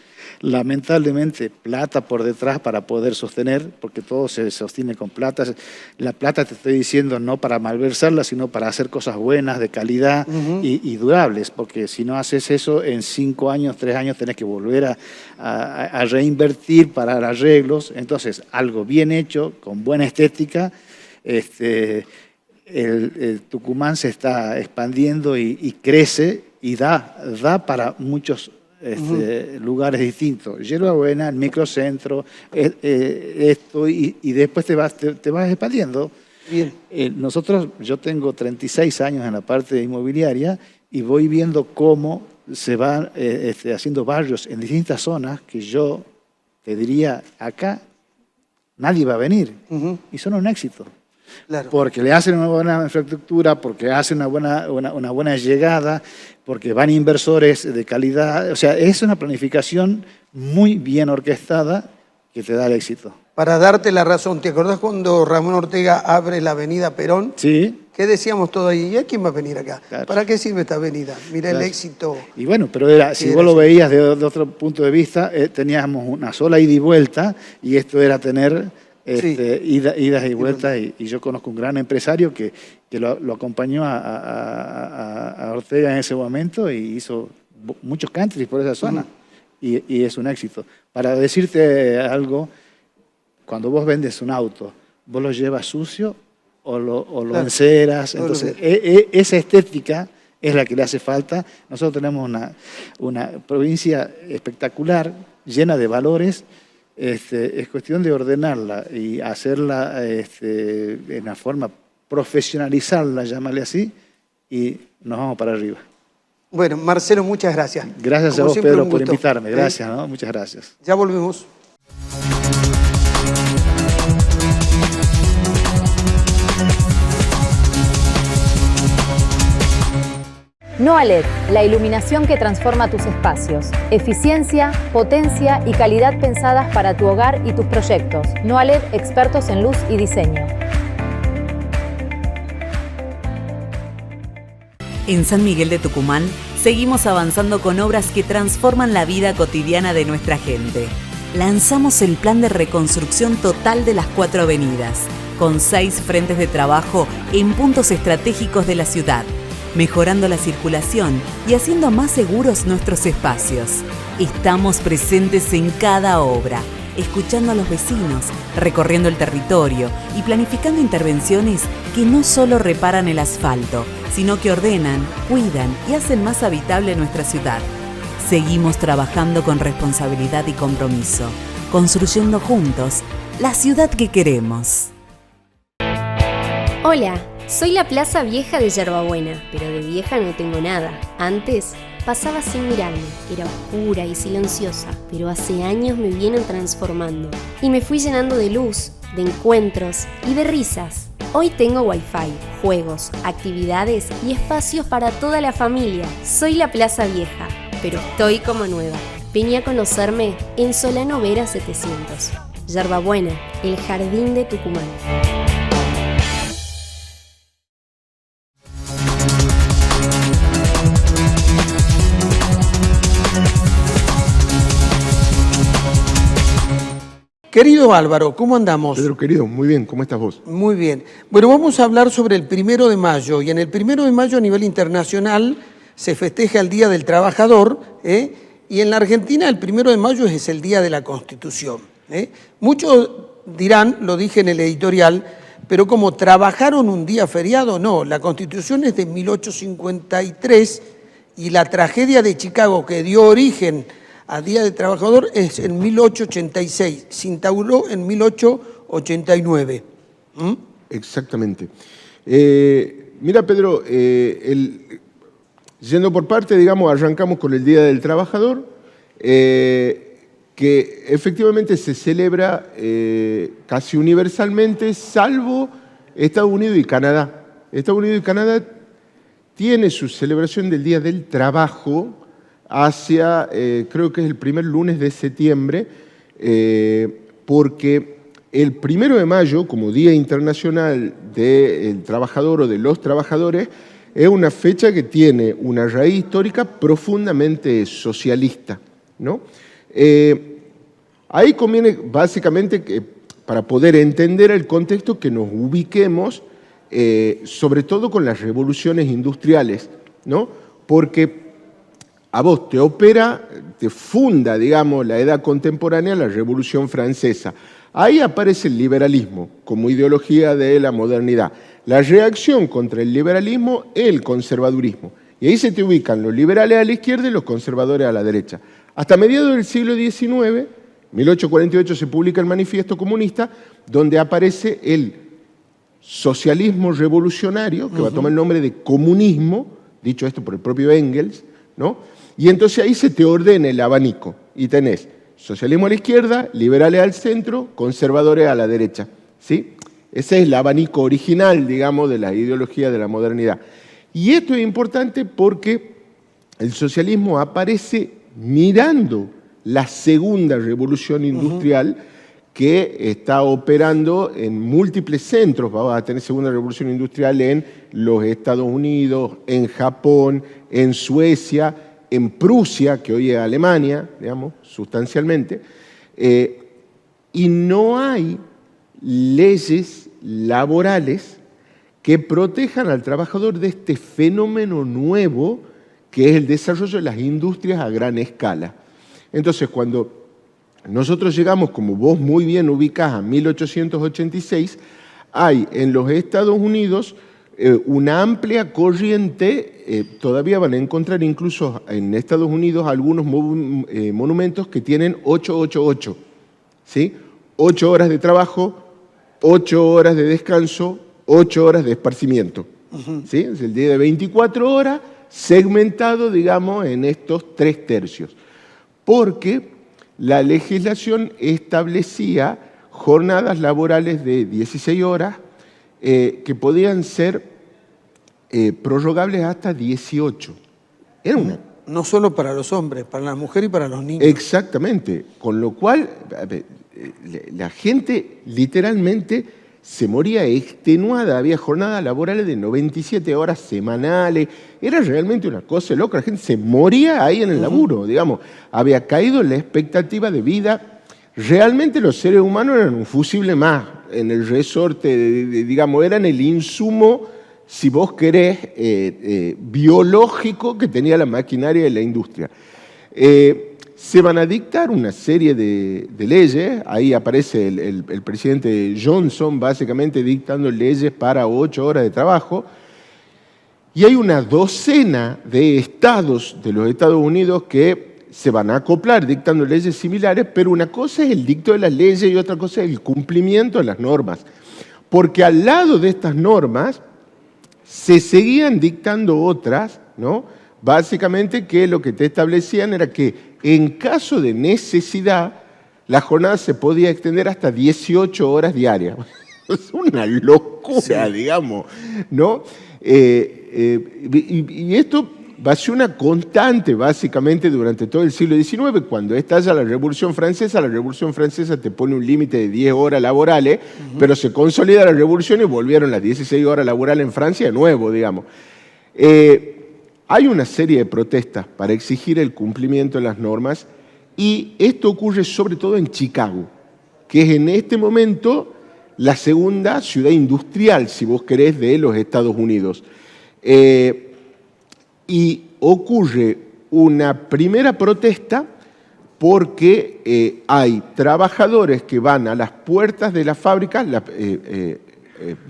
lamentablemente plata por detrás para poder sostener, porque todo se sostiene con plata. La plata, te estoy diciendo, no para malversarla, sino para hacer cosas buenas, de calidad y durables, porque si no haces eso, en 5 años, 3 años tenés que volver a reinvertir para arreglos. Entonces, algo bien hecho, con buena estética. El Tucumán se está expandiendo y crece y da para muchos lugares distintos. Hierbabuena, el microcentro, esto, y después te vas expandiendo. Bien. Yo tengo 36 años en la parte inmobiliaria y voy viendo cómo se van haciendo barrios en distintas zonas que yo te diría, acá nadie va a venir. Y son un éxito. Claro. Porque le hacen una buena infraestructura, porque hacen una buena llegada, porque van inversores de calidad. O sea, es una planificación muy bien orquestada que te da el éxito. Para darte la razón, ¿te acordás cuando Ramón Ortega abre la avenida Perón? Sí. ¿Qué decíamos todo ahí? ¿Y a quién va a venir acá? Claro. ¿Para qué sirve esta avenida? Mira el éxito. Y bueno, pero si vos lo veías de otro punto de vista, teníamos una sola ida y vuelta, y esto era tener idas y vueltas. Y yo conozco un gran empresario que lo acompañó a Ortega en ese momento y hizo muchos countries por esa zona. Y es un éxito. Para decirte algo, cuando vos vendes un auto, vos lo llevas sucio o lo enceras. Entonces, esa estética es la que le hace falta. Nosotros tenemos una provincia espectacular, llena de valores. Es cuestión de ordenarla y hacerla de una forma, profesionalizarla, llamarle así, y nos vamos para arriba. Bueno, Marcelo, muchas gracias. Gracias a vos, Pedro, por invitarme. Gracias, ¿no? Muchas gracias. Ya volvemos. NOALED, la iluminación que transforma tus espacios. Eficiencia, potencia y calidad pensadas para tu hogar y tus proyectos. NOALED, expertos en luz y diseño. En San Miguel de Tucumán, seguimos avanzando con obras que transforman la vida cotidiana de nuestra gente. Lanzamos el plan de reconstrucción total de las 4 avenidas, con 6 frentes de trabajo en puntos estratégicos de la ciudad, mejorando la circulación y haciendo más seguros nuestros espacios. Estamos presentes en cada obra, escuchando a los vecinos, recorriendo el territorio y planificando intervenciones que no solo reparan el asfalto, sino que ordenan, cuidan y hacen más habitable nuestra ciudad. Seguimos trabajando con responsabilidad y compromiso, construyendo juntos la ciudad que queremos. Hola, soy la Plaza Vieja de Yerbabuena, pero de vieja no tengo nada. Antes pasaba sin mirarme, era oscura y silenciosa, pero hace años me vienen transformando. Y me fui llenando de luz, de encuentros y de risas. Hoy tengo Wi-Fi, juegos, actividades y espacios para toda la familia. Soy la Plaza Vieja, pero estoy como nueva. Vení a conocerme en Solano Vera 700. Yerbabuena, el jardín de Tucumán. Querido Álvaro, ¿cómo andamos? Pedro, querido, muy bien, ¿cómo estás vos? Muy bien. Bueno, vamos a hablar sobre el 1 de mayo, y en el 1 de mayo a nivel internacional se festeja el Día del Trabajador, y en la Argentina el 1 de mayo es el Día de la Constitución. Muchos dirán, lo dije en el editorial, pero como trabajaron un día feriado, no, la Constitución es de 1853 y la tragedia de Chicago que dio origen a Día del Trabajador es en 1886, se instauró en 1889. Exactamente. Mira, Pedro, yendo por parte, digamos, arrancamos con el Día del Trabajador, que efectivamente se celebra casi universalmente, salvo Estados Unidos y Canadá. Estados Unidos y Canadá tiene su celebración del Día del Trabajo hacia, creo que es el primer lunes de septiembre, porque el 1 de mayo, como Día Internacional del Trabajador o de los Trabajadores, es una fecha que tiene una raíz histórica profundamente socialista, ¿no? Ahí conviene básicamente que, para poder entender el contexto, que nos ubiquemos sobre todo con las revoluciones industriales, ¿no? Porque a vos te opera, te funda, digamos, la edad contemporánea, la Revolución Francesa. Ahí aparece el liberalismo como ideología de la modernidad. La reacción contra el liberalismo es el conservadurismo. Y ahí se te ubican los liberales a la izquierda y los conservadores a la derecha. Hasta mediados del siglo XIX, 1848, se publica el Manifiesto Comunista, donde aparece el socialismo revolucionario, que va a tomar el nombre de comunismo, dicho esto por el propio Engels, ¿no? Y entonces ahí se te ordena el abanico y tenés socialismo a la izquierda, liberales al centro, conservadores a la derecha, ¿sí? Ese es el abanico original, digamos, de la ideología de la modernidad. Y esto es importante porque el socialismo aparece mirando la segunda revolución industrial que está operando en múltiples centros. Vamos a tener segunda revolución industrial en los Estados Unidos, en Japón, en Suecia, en Prusia, que hoy es Alemania, digamos, sustancialmente, y no hay leyes laborales que protejan al trabajador de este fenómeno nuevo que es el desarrollo de las industrias a gran escala. Entonces, cuando nosotros llegamos, como vos muy bien ubicás, a 1886, hay en los Estados Unidos una amplia corriente, todavía van a encontrar incluso en Estados Unidos algunos monumentos que tienen 888, ¿sí? 8 horas de trabajo, 8 horas de descanso, 8 horas de esparcimiento. ¿Sí? Es el día de 24 horas segmentado, digamos, en estos 3 tercios. Porque la legislación establecía jornadas laborales de 16 horas que podían ser prorrogables hasta 18. Era una... No solo para los hombres, para las mujeres y para los niños. Exactamente. Con lo cual, la gente literalmente se moría extenuada. Había jornadas laborales de 97 horas semanales. Era realmente una cosa loca. La gente se moría ahí en el laburo, digamos. Había caído la expectativa de vida. Realmente los seres humanos eran un fusible más en el resorte, digamos, eran el insumo, si vos querés, biológico que tenía la maquinaria de la industria. Se van a dictar una serie de leyes, ahí aparece el presidente Johnson básicamente dictando leyes para 8 horas de trabajo, y hay una docena de estados de los Estados Unidos que se van a acoplar dictando leyes similares, pero una cosa es el dicto de las leyes y otra cosa es el cumplimiento de las normas. Porque al lado de estas normas se seguían dictando otras, ¿no? Básicamente que lo que te establecían era que en caso de necesidad la jornada se podía extender hasta 18 horas diarias. Es una locura, digamos, ¿no? Y esto va a ser una constante básicamente durante todo el siglo XIX. Cuando estalla la Revolución Francesa te pone un límite de 10 horas laborales, pero se consolida la Revolución y volvieron las 16 horas laborales en Francia de nuevo, digamos. Hay una serie de protestas para exigir el cumplimiento de las normas y esto ocurre sobre todo en Chicago, que es en este momento la segunda ciudad industrial, si vos querés, de los Estados Unidos. Y ocurre una primera protesta porque hay trabajadores que van a las puertas de las fábricas,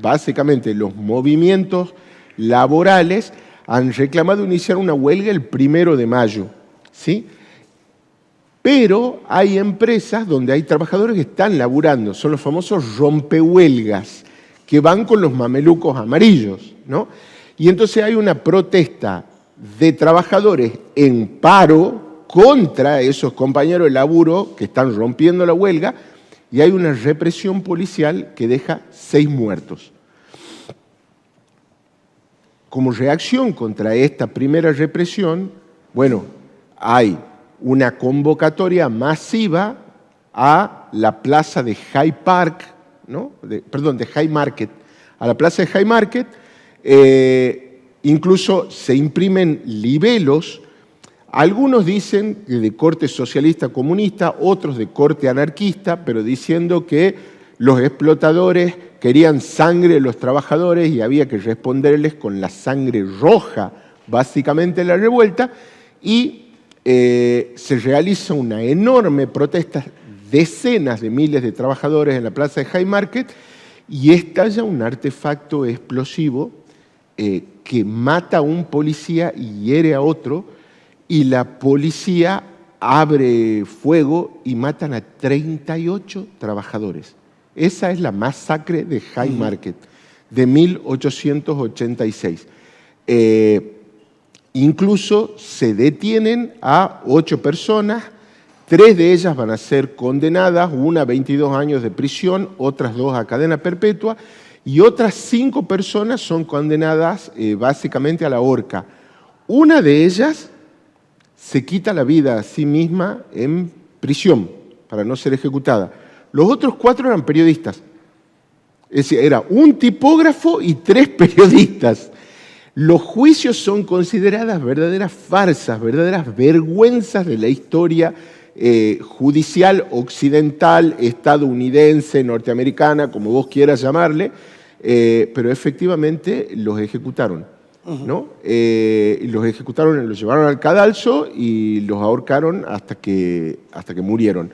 básicamente los movimientos laborales han reclamado iniciar una huelga el 1 de mayo, ¿sí? Pero hay empresas donde hay trabajadores que están laburando, son los famosos rompehuelgas, que van con los mamelucos amarillos, ¿no? Y entonces hay una protesta de trabajadores en paro contra esos compañeros de laburo que están rompiendo la huelga y hay una represión policial que deja 6 muertos. Como reacción contra esta primera represión, bueno, hay una convocatoria masiva a la plaza de Hyde Park, ¿no? de Hyde Market, a la plaza de Hyde Market. Incluso se imprimen libelos, algunos dicen que de corte socialista comunista, otros de corte anarquista, pero diciendo que los explotadores querían sangre de los trabajadores y había que responderles con la sangre roja, básicamente en la revuelta, y se realiza una enorme protesta, decenas de miles de trabajadores en la plaza de Hyde Market, y estalla un artefacto explosivo que mata a un policía y hiere a otro, y la policía abre fuego y matan a 38 trabajadores. Esa es la masacre de Hyde Market de 1886. Incluso se detienen a 8 personas, 3 de ellas van a ser condenadas, una a 22 años de prisión, otras 2 a cadena perpetua, y otras 5 personas son condenadas básicamente a la horca. Una de ellas se quita la vida a sí misma en prisión para no ser ejecutada. Los otros 4 eran periodistas. Es decir, era un tipógrafo y 3 periodistas. Los juicios son consideradas verdaderas farsas, verdaderas vergüenzas de la historia judicial occidental, estadounidense, norteamericana, como vos quieras llamarle, pero efectivamente los ejecutaron, ¿no? Los ejecutaron, los llevaron al cadalso y los ahorcaron hasta que murieron.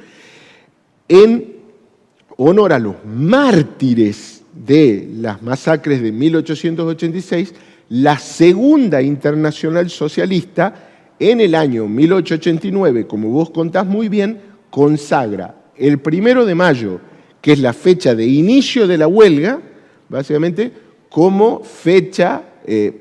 En honor a los mártires de las masacres de 1886, la Segunda Internacional Socialista, en el año 1889, como vos contás muy bien, consagra el 1 de mayo, que es la fecha de inicio de la huelga, básicamente, como fecha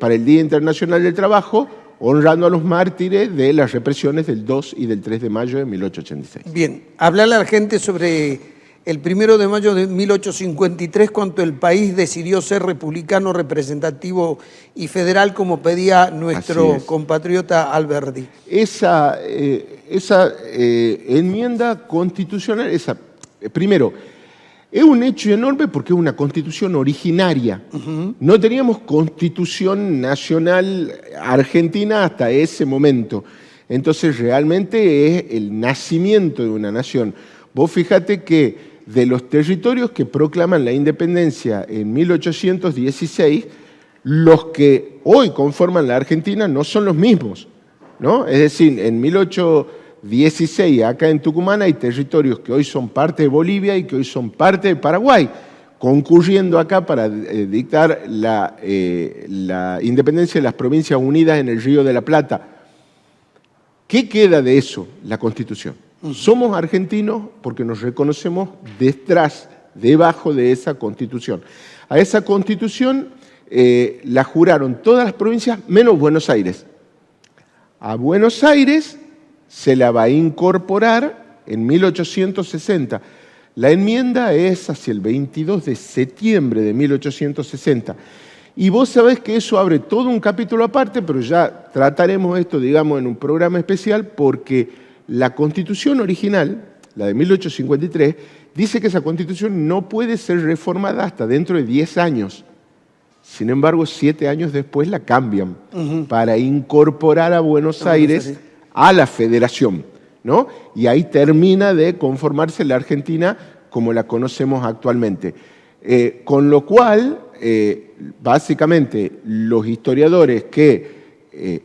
para el Día Internacional del Trabajo, honrando a los mártires de las represiones del 2 y del 3 de mayo de 1886. Bien, hablarle a la gente sobre el 1 de mayo de 1853, cuando el país decidió ser republicano, representativo y federal, como pedía nuestro compatriota Alberdi. Esa enmienda constitucional, primero, es un hecho enorme porque es una constitución originaria. No teníamos constitución nacional argentina hasta ese momento. Entonces realmente es el nacimiento de una nación. Vos fíjate que de los territorios que proclaman la independencia en 1816, los que hoy conforman la Argentina no son los mismos, ¿no? Es decir, en 1816, acá en Tucumán, hay territorios que hoy son parte de Bolivia y que hoy son parte de Paraguay, concurriendo acá para dictar la independencia de las Provincias Unidas en el Río de la Plata. ¿Qué queda de eso? La Constitución. Somos argentinos porque nos reconocemos debajo de esa Constitución. A esa Constitución la juraron todas las provincias menos Buenos Aires. A Buenos Aires se la va a incorporar en 1860. La enmienda es hacia el 22 de septiembre de 1860. Y vos sabés que eso abre todo un capítulo aparte, pero ya trataremos esto, digamos, en un programa especial, porque la Constitución original, la de 1853, dice que esa Constitución no puede ser reformada hasta dentro de 10 años. Sin embargo, 7 años después la cambian para incorporar a Buenos Aires a la federación, ¿no? Y ahí termina de conformarse la Argentina como la conocemos actualmente. Con lo cual, básicamente, los historiadores que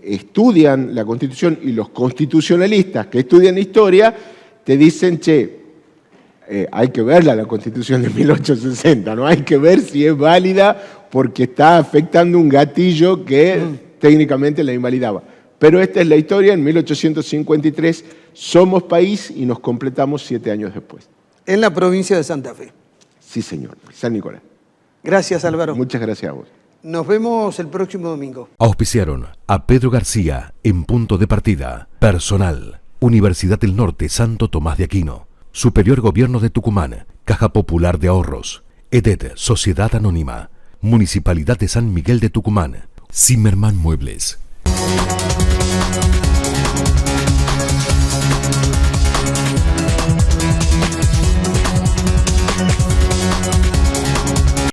estudian la Constitución y los constitucionalistas que estudian historia, te dicen, hay que verla la Constitución de 1860, ¿no? Hay que ver si es válida porque está afectando un gatillo que técnicamente la invalidaba. Pero esta es la historia, en 1853 somos país y nos completamos 7 años después. En la provincia de Santa Fe. Sí, señor, San Nicolás. Gracias, Álvaro. Muchas gracias a vos. Nos vemos el próximo domingo. Auspiciaron a Pedro García en Punto de Partida. Personal. Universidad del Norte Santo Tomás de Aquino. Superior Gobierno de Tucumán. Caja Popular de Ahorros. EDET Sociedad Anónima. Municipalidad de San Miguel de Tucumán. Zimmerman Muebles.